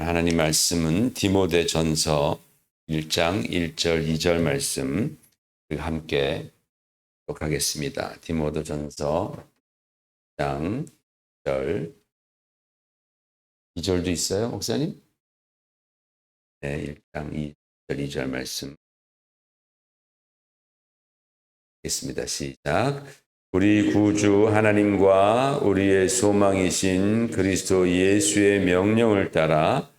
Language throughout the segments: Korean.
하나님 말씀은 디모데전서 1장 1절 2절 말씀 함께독하겠습니다. 디모데전서 1장 1절 2절도 있어요, 목사님? 네, 1장 2절 2절 말씀 있습니다. 시작. 우리 구주 하나님과 우리의 소망이신 그리스도 예수의 명령을 따라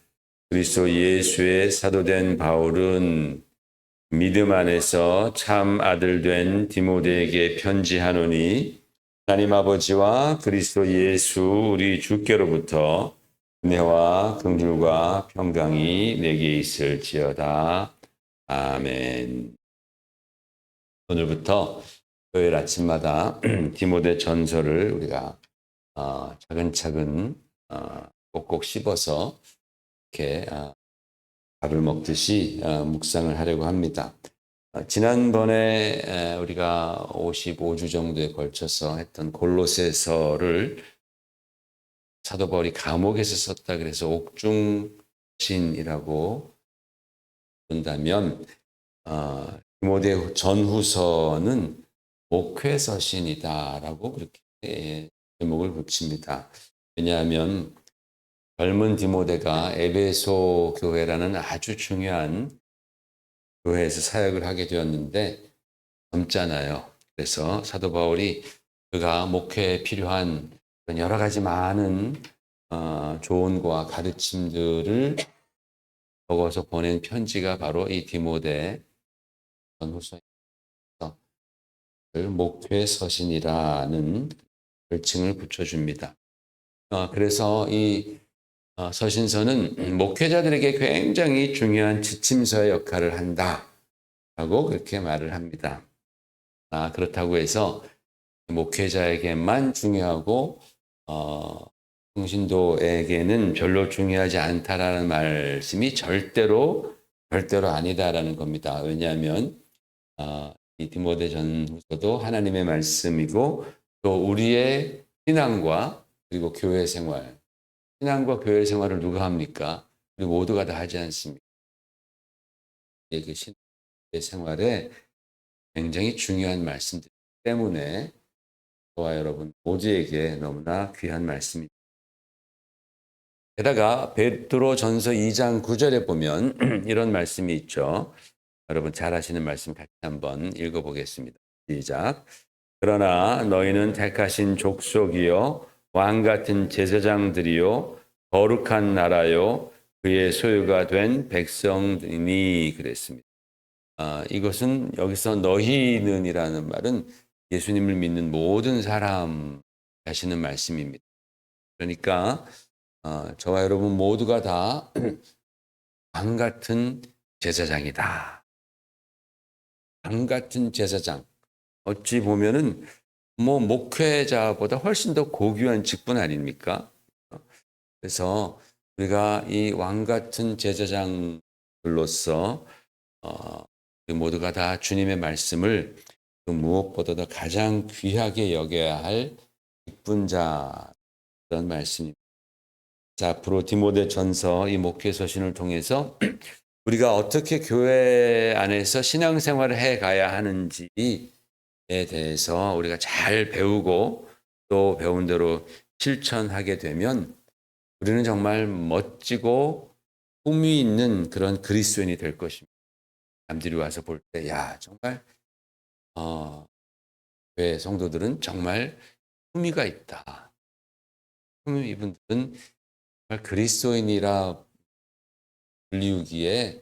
그리스도 예수의 사도된 바울은 믿음 안에서 참 아들 된 디모데에게 편지하노니 하나님 아버지와 그리스도 예수 우리 주께로부터 은혜와 긍휼과 평강이 내게 있을지어다. 아멘. 오늘부터 토요일 아침마다 디모데 전서를 우리가 차근차근 꼭꼭 씹어서 이렇게 밥을 먹듯이 묵상을 하려고 합니다. 지난번에 우리가 55주 정도에 걸쳐서 했던 골로새서를 사도 바울이 감옥에서 썼다 그래서 옥중신이라고 본다면 디모데 전후서는 목회서신이다라고 그렇게 제목을 붙입니다. 왜냐하면 젊은 디모데가 에베소 교회라는 아주 중요한 교회에서 사역을 하게 되었는데 젊잖아요. 그래서 사도 바울이 그가 목회에 필요한 여러 가지 많은 조언과 가르침들을 적어서 보낸 편지가 바로 이 디모데 전후서입니다. 목회서신이라는 별칭을 붙여줍니다. 그래서 이 서신서는 목회자들에게 굉장히 중요한 지침서의 역할을 한다라고 그렇게 말을 합니다. 그렇다고 해서 목회자에게만 중요하고 평신도에게는 별로 중요하지 않다라는 말씀이 절대로 아니다라는 겁니다. 왜냐하면 이 디모데 전후서도 하나님의 말씀이고 또 우리의 신앙과 그리고 교회 생활, 신앙과 교회 생활을 누가 합니까? 우리 모두가 다 하지 않습니까? 그 신앙 생활에 굉장히 중요한 말씀들 때문에 저와 여러분 모두에게 너무나 귀한 말씀입니다. 게다가 베드로 전서 2장 9절에 보면 이런 말씀이 있죠. 여러분 잘 아시는 말씀 같이 한번 읽어보겠습니다. 시작. 그러나 너희는 택하신 족속이요 왕 같은 제사장들이요 거룩한 나라요 그의 소유가 된 백성이니 그랬습니다. 이것은 여기서 너희는이라는 말은 예수님을 믿는 모든 사람 하시는 말씀입니다. 그러니까 저와 여러분 모두가 다 왕 같은 제사장이다. 왕 같은 제사장. 어찌 보면은 목회자보다 훨씬 더 고귀한 직분 아닙니까? 그래서 우리가 이 왕 같은 제사장들로서 모두가 다 주님의 말씀을 그 무엇보다도 가장 귀하게 여겨야 할 직분자 그런 말씀입니다. 자, 앞으로 디모데 전서 이 목회 서신을 통해서 우리가 어떻게 교회 안에서 신앙생활을 해 가야 하는지에 대해서 우리가 잘 배우고 또 배운 대로 실천하게 되면 우리는 정말 멋지고 품위 있는 그런 그리스도인이 될 것입니다. 남들이 와서 볼 때, 야, 정말 교회 성도들은 정말 품위가 있다. 이분들은 정말 그리스도인이라 불리우기에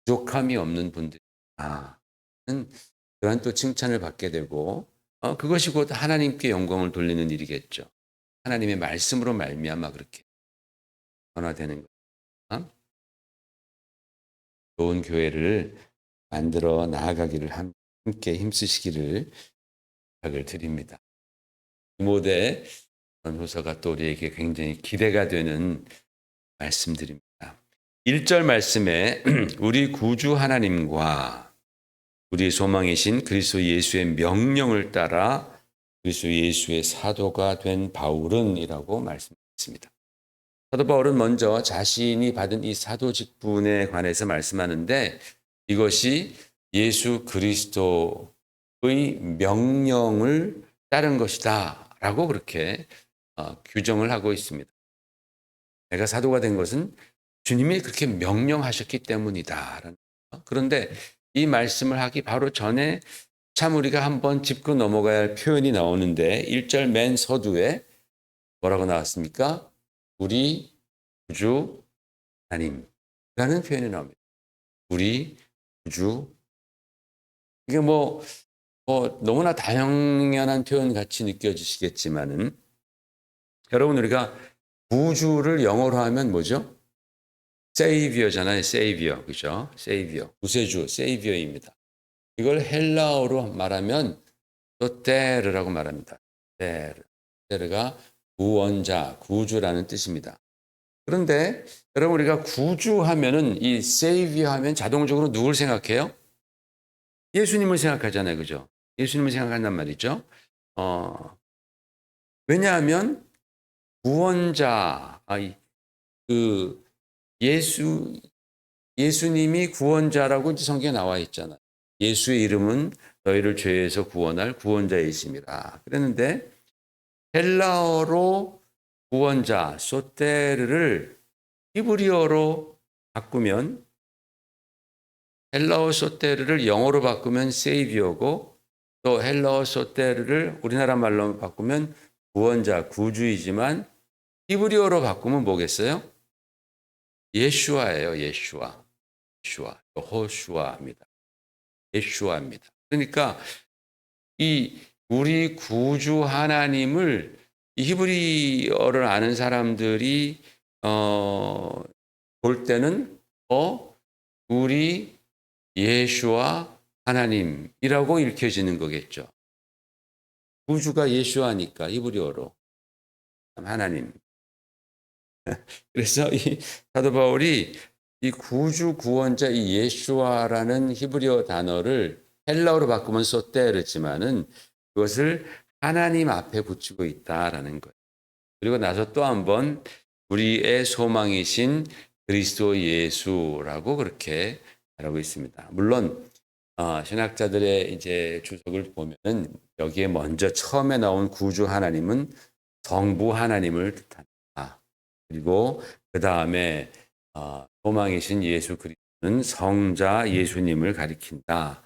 부족함이 없는 분들이다. 그러한 또 칭찬을 받게 되고 그것이 곧 하나님께 영광을 돌리는 일이겠죠. 하나님의 말씀으로 말미암아 그렇게 변화되는 것. 좋은 교회를 만들어 나아가기를 함께 힘쓰시기를 부탁을 드립니다. 디모데 전후서가 또 우리에게 굉장히 기대가 되는 말씀들입니다. 1절 말씀에 우리 구주 하나님과 우리 소망이신 그리스도 예수의 명령을 따라 그리스도 예수의 사도가 된 바울은이라고 말씀했습니다. 사도 바울은 먼저 자신이 받은 이 사도 직분에 관해서 말씀하는데 이것이 예수 그리스도의 명령을 따른 것이다라고 그렇게 규정을 하고 있습니다. 내가 사도가 된 것은 주님이 그렇게 명령하셨기 때문이다. 그런데 이 말씀을 하기 바로 전에 참 우리가 한번 짚고 넘어가야 할 표현이 나오는데 1절 맨 서두에 뭐라고 나왔습니까? 우리 구주 하나님이라는 표현이 나옵니다. 우리 구주. 이게 너무나 당연한 표현 같이 느껴지시겠지만은 여러분 우리가 구주를 영어로 하면 뭐죠? 세이비어잖아요. 세이비어. 그죠? 세이비어. 구세주, 세이비어입니다. 이걸 헬라어로 말하면 소테르라고 말합니다. 테르. 테르가 구원자, 구주라는 뜻입니다. 그런데 여러분 우리가 구주하면은 이 세이비어 하면 자동적으로 누굴 생각해요? 예수님을 생각하잖아요. 그죠? 예수님을 생각한단 말이죠. 왜냐하면 구원자, 예수님이 구원자라고 이제 성경에 나와 있잖아요. 예수의 이름은 너희를 죄에서 구원할 구원자이심이라. 그랬는데 헬라어로 구원자, 소테르를 히브리어로 바꾸면 헬라어 소테르를 영어로 바꾸면 세이비어고 또 헬라어 소테르를 우리나라 말로 바꾸면 구원자, 구주이지만 히브리어로 바꾸면 뭐겠어요? 예슈아예요. 예슈아. 예슈아. 호슈아입니다. 예슈아입니다. 그러니까 이 우리 구주 하나님을 이 히브리어를 아는 사람들이 볼 때는 우리 예수와 하나님이라고 읽혀지는 거겠죠. 구주가 예수하니까 히브리어로 하나님. 그래서 이 사도 바울이 이 구주 구원자 이 예수와라는 히브리어 단어를 헬라어로 바꾸면 소테르지만은 그것을 하나님 앞에 붙이고 있다라는 거예요. 그리고 나서 또 한번 우리의 소망이신 그리스도 예수라고 그렇게 말하고 있습니다. 물론 신학자들의 이제 주석을 보면은 여기에 먼저 처음에 나온 구주 하나님은 성부 하나님을 뜻한다. 그리고 그 다음에 소망이신 예수 그리스도는 성자 예수님을 가리킨다.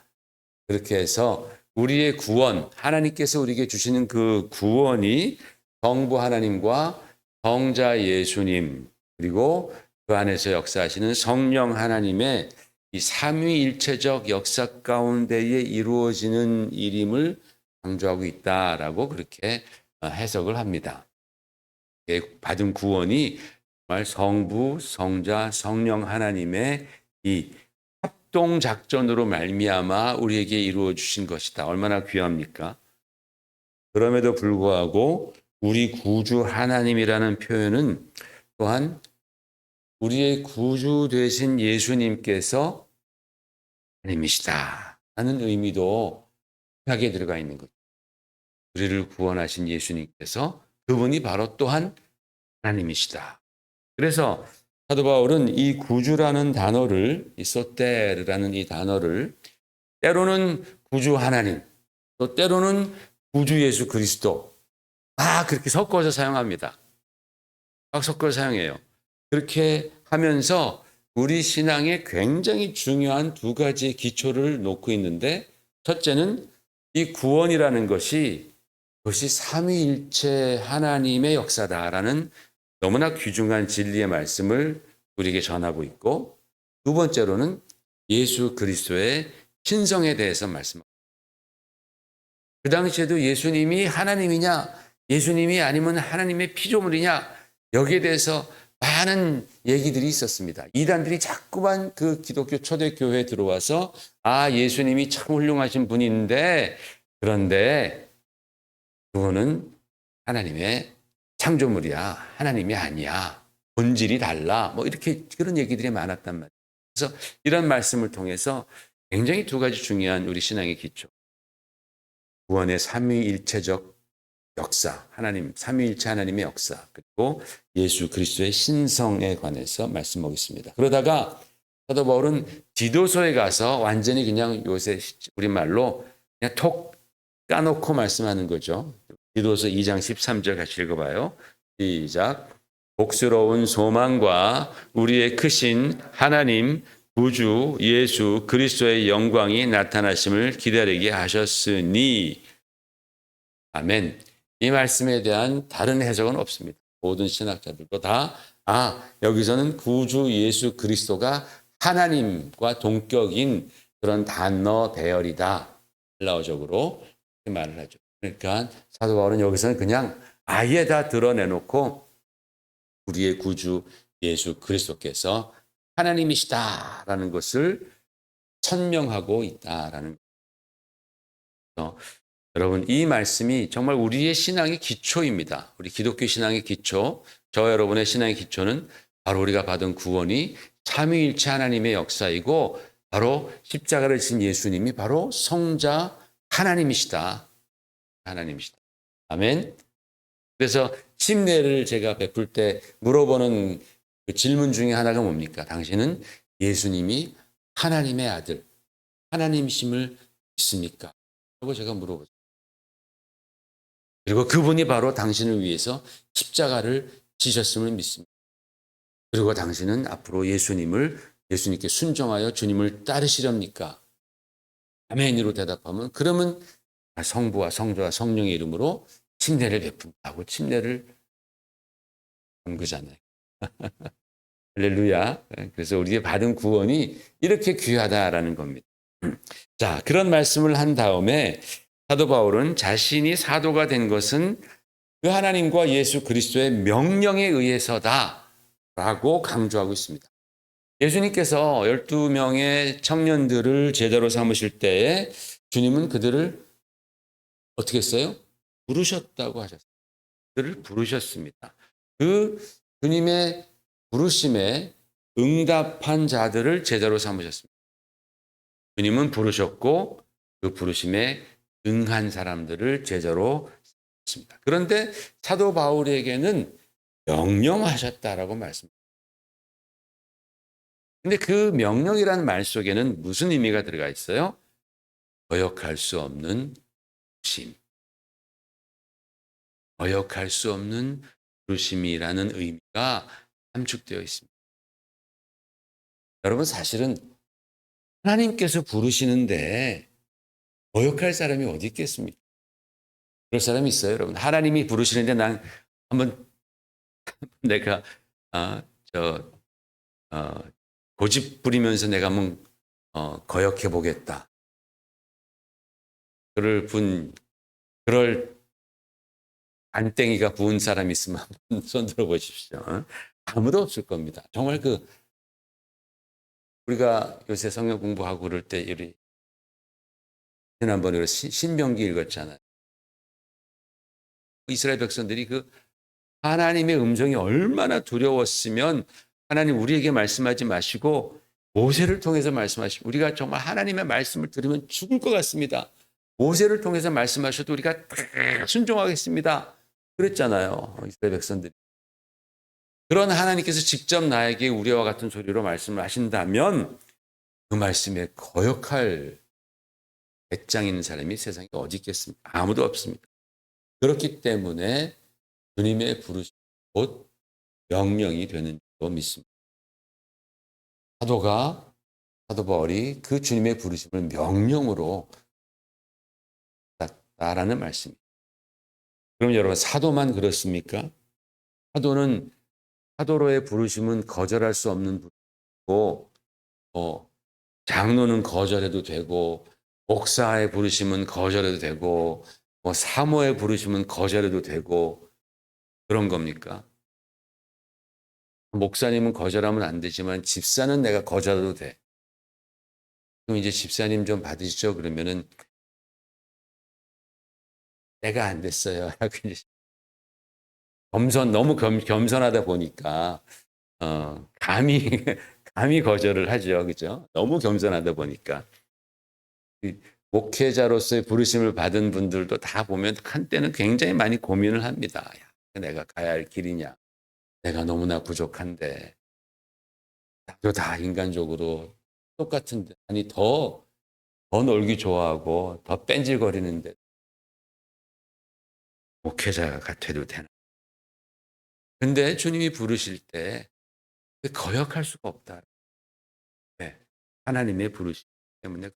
그렇게 해서 우리의 구원, 하나님께서 우리에게 주시는 그 구원이 성부 하나님과 성자 예수님 그리고 그 안에서 역사하시는 성령 하나님의 이 삼위일체적 역사 가운데에 이루어지는 일임을 강조하고 있다라고 그렇게 해석을 합니다. 받은 구원이 정말 성부, 성자, 성령 하나님의 이 합동 작전으로 말미암아 우리에게 이루어 주신 것이다. 얼마나 귀합니까? 그럼에도 불구하고 우리 구주 하나님이라는 표현은 또한 우리의 구주 되신 예수님께서 하나님이시다 하는 의미도 하게 들어가 있는 거죠. 우리를 구원하신 예수님께서 그분이 바로 또한 하나님이시다. 그래서 사도 바울은 이 구주라는 단어를 이 소테르라는 이 단어를 때로는 구주 하나님 또 때로는 구주 예수 그리스도 그렇게 섞어서 사용합니다. 막 섞어서 사용해요. 그렇게 하면서 우리 신앙에 굉장히 중요한 두 가지의 기초를 놓고 있는데 첫째는 이 구원이라는 것이 그것이 삼위일체 하나님의 역사다라는 너무나 귀중한 진리의 말씀을 우리에게 전하고 있고 두 번째로는 예수 그리스도의 신성에 대해서 말씀합니다. 그 당시에도 예수님이 하나님이냐 예수님이 아니면 하나님의 피조물이냐 여기에 대해서 많은 얘기들이 있었습니다. 이단들이 자꾸만 그 기독교 초대교회에 들어와서 예수님이 참 훌륭하신 분인데 그런데 그거는 하나님의 창조물이야. 하나님이 아니야. 본질이 달라. 이렇게 그런 얘기들이 많았단 말이에요. 그래서 이런 말씀을 통해서 굉장히 두 가지 중요한 우리 신앙의 기초. 구원의 삼위일체적 역사, 하나님 삼위일체 하나님의 역사, 그리고 예수 그리스도의 신성에 관해서 말씀하겠습니다. 그러다가 사도 바울은 디도서에 가서 완전히 그냥 요새 우리말로 그냥 톡 까놓고 말씀하는 거죠. 디도서 2장 13절 같이 읽어봐요. 시작. 복스러운 소망과 우리의 크신 하나님 구주 예수 그리스도의 영광이 나타나심을 기다리게 하셨으니. 아멘. 이 말씀에 대한 다른 해석은 없습니다. 모든 신학자들도 다 여기서는 구주 예수 그리스도가 하나님과 동격인 그런 단어 대열이다. 헬라어적으로 이렇게 말을 하죠. 그러니까 사도 바울은 여기서는 그냥 아예 다 드러내놓고 우리의 구주 예수 그리스도께서 하나님이시다라는 것을 천명하고 있다라는 거죠. 여러분, 이 말씀이 정말 우리의 신앙의 기초입니다. 우리 기독교 신앙의 기초, 저와 여러분의 신앙의 기초는 바로 우리가 받은 구원이 삼위일체 하나님의 역사이고 바로 십자가를 지신 예수님이 바로 성자 하나님이시다. 하나님이시다. 아멘. 그래서 침례를 제가 베풀 때 물어보는 그 질문 중에 하나가 뭡니까? 당신은 예수님이 하나님의 아들, 하나님이심을 믿습니까? 라고 제가 물어보죠. 그리고 그분이 바로 당신을 위해서 십자가를 지셨음을 믿습니다. 그리고 당신은 앞으로 예수님께 순종하여 주님을 따르시렵니까? 아멘으로 대답하면 그러면 성부와 성자와 성령의 이름으로 침례를 베푼다고 침례를 한 거잖아요. 할렐루야. 그래서 우리가 받은 구원이 이렇게 귀하다라는 겁니다. 자, 그런 말씀을 한 다음에 사도 바울은 자신이 사도가 된 것은 그 하나님과 예수 그리스도의 명령에 의해서다라고 강조하고 있습니다. 예수님께서 12명의 청년들을 제자로 삼으실 때에 주님은 그들을 어떻게 했어요? 부르셨다고 하셨어요. 그들을 부르셨습니다. 그 주님의 부르심에 응답한 자들을 제자로 삼으셨습니다. 주님은 부르셨고 그 부르심에 응한 사람들을 제자로 삼으셨습니다. 그런데 사도 바울에게는 명령하셨다라고 말씀합니다. 근데 그 명령이라는 말 속에는 무슨 의미가 들어가 있어요? 거역할 수 없는 부르심. 거역할 수 없는 부르심이라는 의미가 함축되어 있습니다. 여러분, 사실은 하나님께서 부르시는데 거역할 사람이 어디 있겠습니까? 그럴 사람이 있어요, 여러분. 하나님이 부르시는데 난 한번 내가 고집 부리면서 내가 한번 거역해 보겠다. 그럴 안땡이가 부은 사람이 있으면 한번 손 들어 보십시오. 아무도 없을 겁니다. 정말 우리가 요새 성경 공부하고 그럴 때 지난번에 신명기 읽었잖아요. 이스라엘 백성들이 그 하나님의 음성이 얼마나 두려웠으면 하나님 우리에게 말씀하지 마시고 모세를 통해서 말씀하시고 우리가 정말 하나님의 말씀을 들으면 죽을 것 같습니다. 모세를 통해서 말씀하셔도 우리가 다 순종하겠습니다. 그랬잖아요. 이스라엘 백성들이. 그런 하나님께서 직접 나에게 우리와 같은 소리로 말씀을 하신다면 그 말씀에 거역할 배짱 있는 사람이 세상에 어디 있겠습니까? 아무도 없습니다. 그렇기 때문에 주님의 부르심 곧 명령이 되는 줄 믿습니다. 사도 바울이 그 주님의 부르심을 명령으로 받았다라는 말씀입니다. 그럼 여러분, 사도만 그렇습니까? 사도로의 부르심은 거절할 수 없는 부르심이고 장로는 거절해도 되고 목사의 부르심은 거절해도 되고 사모의 부르심은 거절해도 되고 그런 겁니까? 목사님은 거절하면 안 되지만 집사는 내가 거절해도 돼. 그럼 이제 집사님 좀 받으시죠. 그러면은 내가 안 됐어요. 너무 겸손하다 보니까 감히 거절을 하죠. 그죠? 너무 겸손하다 보니까. 목회자로서의 부르심을 받은 분들도 다 보면 한때는 굉장히 많이 고민을 합니다. 야, 내가 가야 할 길이냐? 내가 너무나 부족한데. 나도 다 인간적으로 똑같은데. 아니, 더 놀기 좋아하고 더 뺀질거리는데 목회자가 돼도 되나? 근데 주님이 부르실 때 거역할 수가 없다. 네. 하나님의 부르심 때문에.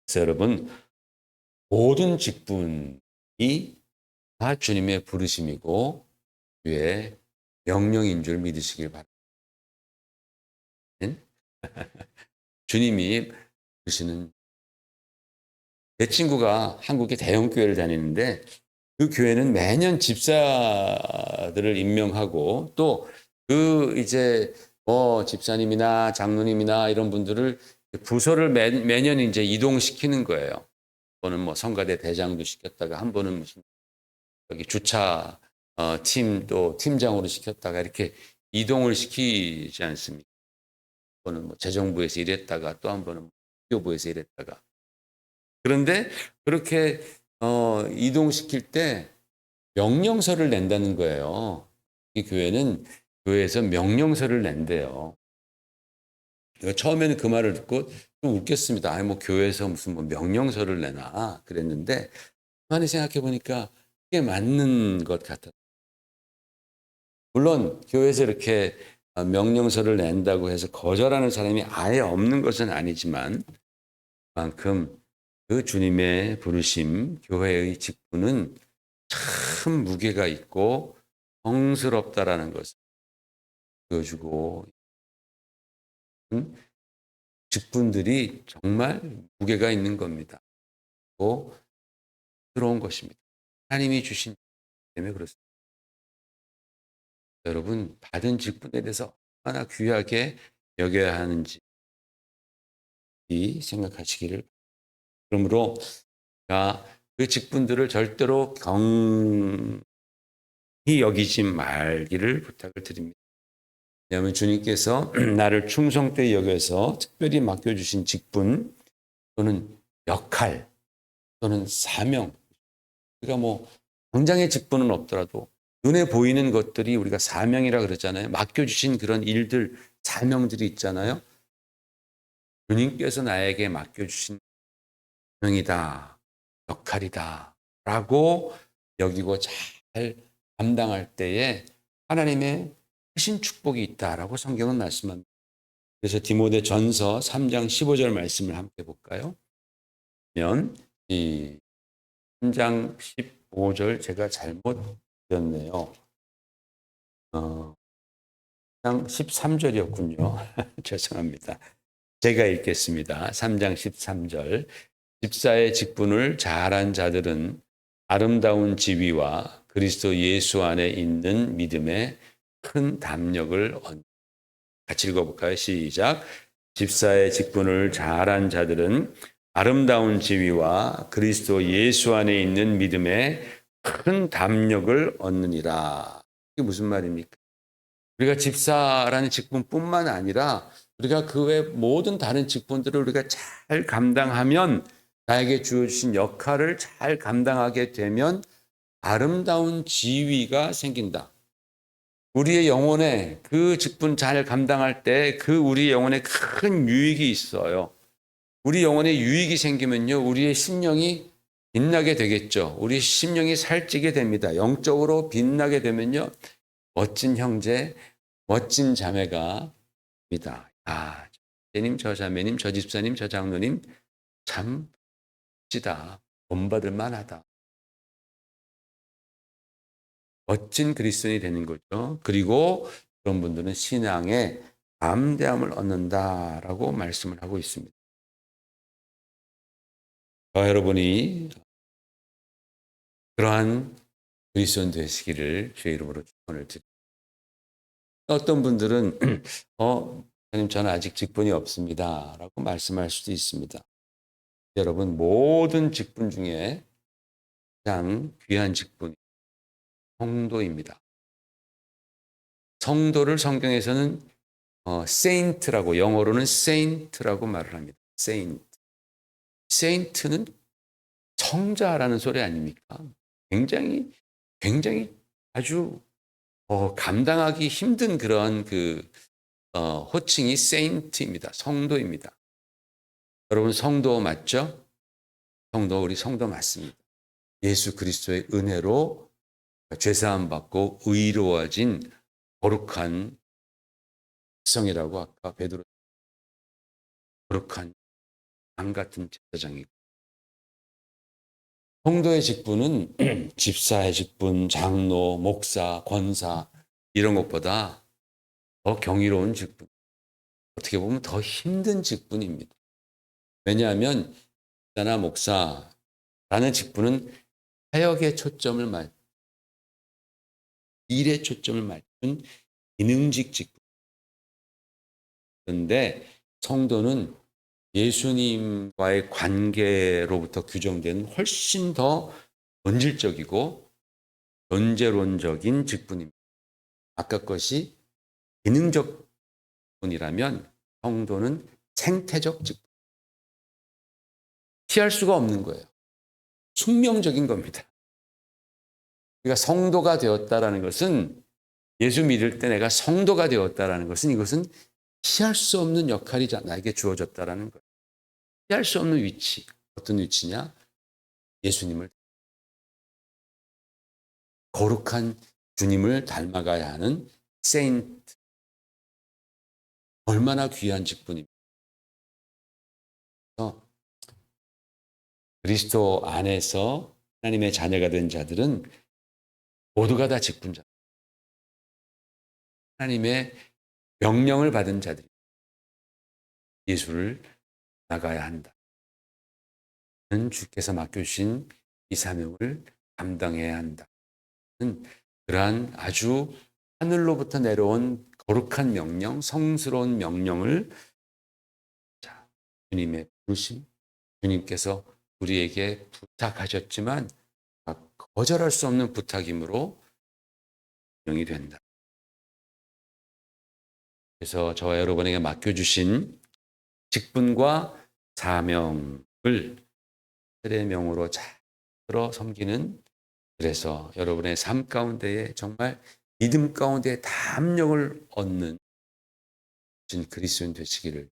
그래서 여러분, 모든 직분이 다 주님의 부르심이고 주의 명령인 줄 믿으시길 바랍니다. 주님이 부르시는, 제 친구가 한국의 대형 교회를 다니는데 그 교회는 매년 집사들을 임명하고 또 그 이제 집사님이나 장로님이나 이런 분들을 부서를 매년 이제 이동시키는 거예요. 한 번은 성가대 대장도 시켰다가 한 번은 무슨 여기 주차 팀 또 팀장으로 시켰다가 이렇게 이동을 시키지 않습니까? 한 번은 재정부에서 일했다가 또 한 번은 교부에서 일했다가. 그런데 그렇게 이동시킬 때 명령서를 낸다는 거예요. 이 교회는 교회에서 명령서를 낸대요. 처음에는 그 말을 듣고 좀 웃겼습니다. 아니, 교회에서 무슨 명령서를 내나 그랬는데, 많이 생각해 보니까 그게 맞는 것 같아요. 물론 교회에서 이렇게 명령서를 낸다고 해서 거절하는 사람이 아예 없는 것은 아니지만, 그만큼 그 주님의 부르심, 교회의 직분은 참 무게가 있고 성스럽다라는 것을 보여주고, 직분들이 정말 무게가 있는 겁니다. 또 들어온 것입니다. 하나님이 주신 때문에 그렇습니다. 여러분, 받은 직분에 대해서 얼마나 귀하게 여겨야 하는지 생각하시기를. 그러므로 그 직분들을 절대로 경히 여기지 말기를 부탁을 드립니다. 왜냐하면 주님께서 나를 충성되이 여겨서 특별히 맡겨주신 직분 또는 역할 또는 사명, 우리가 당장의 직분은 없더라도 눈에 보이는 것들이 우리가 사명이라 그러잖아요. 맡겨주신 그런 일들, 사명들이 있잖아요. 주님께서 나에게 맡겨주신 사명이다, 역할이다 라고 여기고 잘 감당할 때에 하나님의 크신 축복이 있다라고 성경은 말씀합니다. 그래서 디모데 전서 3장 15절 말씀을 함께 볼까요? 이 3장 15절 제가 잘못 드렸네요. 3장 13절이었군요. 죄송합니다. 제가 읽겠습니다. 3장 13절. 집사의 직분을 잘한 자들은 아름다운 지위와 그리스도 예수 안에 있는 믿음에 큰 담력을 얻는다. 같이 읽어볼까요? 시작. 집사의 직분을 잘한 자들은 아름다운 지위와 그리스도 예수 안에 있는 믿음에 큰 담력을 얻느니라. 이게 무슨 말입니까? 우리가 집사라는 직분뿐만 아니라 우리가 그 외 모든 다른 직분들을 우리가 잘 감당하면, 나에게 주어주신 역할을 잘 감당하게 되면 아름다운 지위가 생긴다. 우리의 영혼에 그 직분 잘 감당할 때 우리 영혼에 큰 유익이 있어요. 우리 영혼에 유익이 생기면요, 우리의 심령이 빛나게 되겠죠. 우리 심령이 살찌게 됩니다. 영적으로 빛나게 되면요, 멋진 형제, 멋진 자매가 입니다. 저 자매님, 저 자매님, 저 집사님, 저 장로님 참 멋지다. 본받을 만하다. 멋진 그리스도인이 되는 거죠. 그리고 그런 분들은 신앙에 담대함을 얻는다라고 말씀을 하고 있습니다. 여러분이 그러한 그리스도인 되시기를 주의 이름으로 축원을 드립니다. 어떤 분들은 선생님, 저는 아직 직분이 없습니다 라고 말씀할 수도 있습니다. 여러분, 모든 직분 중에 가장 귀한 직분이 성도입니다. 성도를 성경에서는 saint라고, 영어로는 saint라고 말을 합니다. saint. 세인트는 성자라는 소리 아닙니까? 굉장히 굉장히 아주 감당하기 힘든 그런 호칭이 세인트입니다. 성도입니다. 여러분 성도 맞죠? 우리 성도 맞습니다. 예수 그리스도의 은혜로 죄사함 받고 의로워진 거룩한 성이라고 아까 베드로 거룩한 양 같은 제사장이고 성도의 직분은 집사의 직분, 장로, 목사, 권사 이런 것보다 더 경이로운 직분, 어떻게 보면 더 힘든 직분입니다. 왜냐하면 집사나 목사라는 직분은 사역에 초점을 일에 초점을 맞춘 기능직 직분. 그런데 성도는 예수님과의 관계로부터 규정되는 훨씬 더 본질적이고 존재론적인 직분입니다. 아까 것이 기능적 직분이라면 성도는 생태적 직분. 피할 수가 없는 거예요. 숙명적인 겁니다. 그러니까 성도가 되었다라는 것은 예수 믿을 때 내가 성도가 되었다라는 것은 이것은 피할 수 없는 역할이 나에게 주어졌다라는 거예요. 피할 수 없는 위치. 어떤 위치냐? 예수님을 거룩한 주님을 닮아가야 하는 세인트. 얼마나 귀한 직분입니다. 그리스도 안에서 하나님의 자녀가 된 자들은 모두가 다 직분자. 하나님의 명령을 받은 자들이 예수를 나가야 한다. 주께서 맡겨주신 이 사명을 감당해야 한다. 그러한 아주 하늘로부터 내려온 거룩한 명령, 성스러운 명령을 주님의 부르심, 주님께서 우리에게 부탁하셨지만 거절할 수 없는 부탁이므로 명이 된다. 그래서 저와 여러분에게 맡겨주신 직분과 사명을 세례명으로 잘 들어 섬기는, 그래서 여러분의 삶 가운데에 정말 믿음 가운데 담력을 얻는 그리스도인 되시기를